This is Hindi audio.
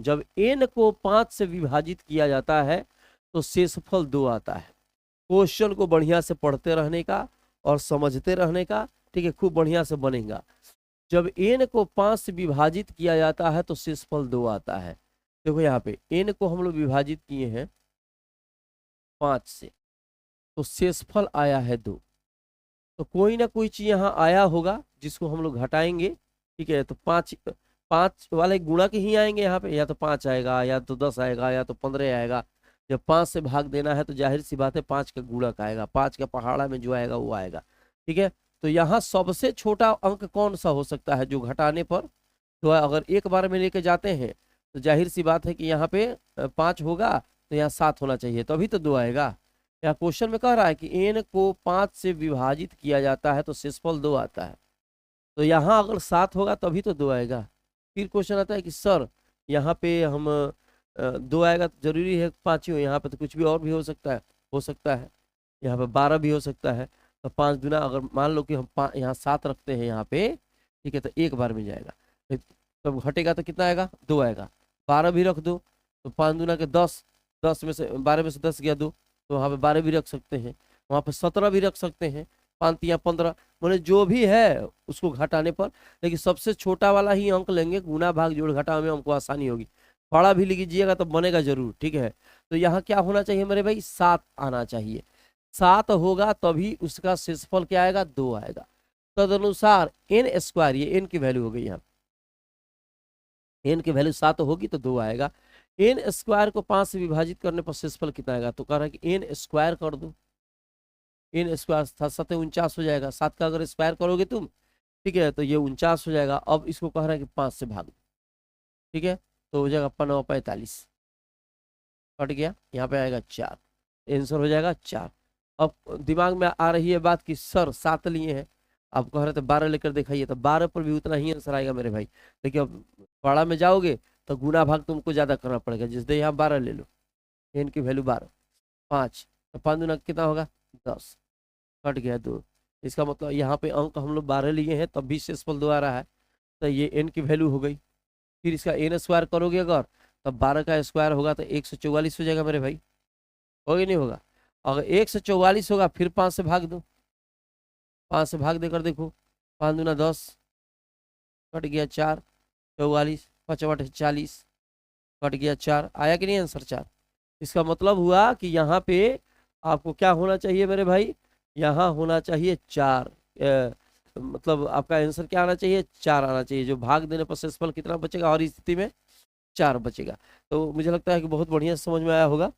क्वेश्चन, जब n को 5 से विभाजित किया जाता है तो शेषफल 2 आता है। क्वेश्चन को बढ़िया से पढ़ते रहने का और समझते रहने का, ठीक है, खूब बढ़िया से बनेगा। जब n को 5 से विभाजित किया जाता है तो शेषफल 2 आता है। देखो यहाँ पे n को हम लोग विभाजित किए हैं 5 से, तो शेषफल आया है 2। तो कोई ना कोई चीज यहाँ आया होगा जिसको हम लोग घटाएंगे, ठीक है। तो 5 वाले गुणा के ही आएंगे यहाँ पे, या तो 5 आएगा, या तो 10 आएगा, या तो 15 आएगा। जब 5 से भाग देना है तो जाहिर सी बात है 5 का गुणक आएगा, 5 का पहाड़ा में जो आएगा वो आएगा, ठीक है। तो यहाँ सबसे छोटा अंक कौन सा हो सकता है जो घटाने पर, तो अगर एक बार में लेके जाते हैं तो जाहिर सी बात है कि यहाँ पे 5 होगा, तो यहाँ 7 होना चाहिए, तभी तो 2 आएगा। या क्वेश्चन में कह रहा है कि n को 5 से विभाजित किया जाता है तो शेषफल 2 आता है, तो यहाँ अगर 7 होगा तभी तो 2 आएगा। फिर क्वेश्चन आता है कि सर यहाँ पे हम 2 आएगा तो जरूरी है 5 ही हो, यहाँ पे तो कुछ भी और भी हो सकता है, यहाँ पे 12 भी हो सकता है। तो 5 दुना, अगर मान लो कि हम यहाँ 7 रखते हैं यहाँ पे, ठीक है, तो एक बार में जाएगा, तब घटेगा तो कितना आएगा, 2 आएगा। 12 भी रख दो तो 5 दुना के 10, 10 में से 12 में से 10 गया 2, तो वहाँ पे 12 भी रख सकते हैं, वहाँ पे 17 भी रख सकते हैं, 5 या 15, मैंने जो भी है उसको घटाने पर। लेकिन सबसे छोटा वाला ही अंक लेंगे, गुना भाग जोड़ घटा में हमको आसानी होगी। बड़ा भी लीजिएगा तो बनेगा जरूर, ठीक है। तो यहाँ क्या होना चाहिए मेरे भाई, 7 आना चाहिए। 7 होगा तभी उसका शेषफल क्या आएगा, 2 आएगा। तदनुसार n स्क्वायर, ये n की वैल्यू हो गई, यहाँ n की वैल्यू 7 होगी तो 2 आएगा। n स्क्वायर को 5 से विभाजित करने पर शेषफल कितना आएगा, तो कह रहा है कि n स्क्वायर कर दो, n स्क्वायर 7 49 हो जाएगा, 7 का अगर स्क्वायर करोगे तुम, ठीक है, तो ये 49 हो जाएगा। अब इसको कह रहा है कि 5 से भाग दो, ठीक है, तो हो जाएगा 5 45, कट गया, यहाँ पे आएगा 4, आंसर हो जाएगा 4। अब दिमाग में आ रही है बात कि सर 7 लिए हैं, आप कह रहे थे 12 लेकर दिखाइए, तो 12 पर भी उतना ही आंसर आएगा मेरे भाई। देखिए अब बड़ा में जाओगे तो गुना भाग तुमको ज्यादा करना पड़ेगा, जिससे यहाँ 12 ले लो, n की वैल्यू 12, 5 तो 5 दुना कितना होगा 10, कट गया 2। इसका मतलब यहाँ पे अंक हम लोग 12 लिए हैं तब भी शेषफल 2 आ रहा है, तो ये n की वैल्यू हो गई। फिर इसका n स्क्वायर करोगे अगर, तब 12 का स्क्वायर होगा तो 144 हो जाएगा मेरे भाई, होगा नहीं होगा। अगर 144 होगा फिर 5 से भाग दो, 5 से भाग देकर देखो, 5 दुना 10, कट गया 4, 44, 5 8 40, कट गया 4, आया कि नहीं आंसर 4। इसका मतलब हुआ कि यहाँ पे आपको क्या होना चाहिए मेरे भाई, यहाँ होना चाहिए 4, मतलब आपका आंसर क्या आना चाहिए, 4 आना चाहिए। जो भाग देने पर शेषफल कितना बचेगा, और इस स्थिति में 4 बचेगा। तो मुझे लगता है कि बहुत बढ़िया समझ में आया होगा।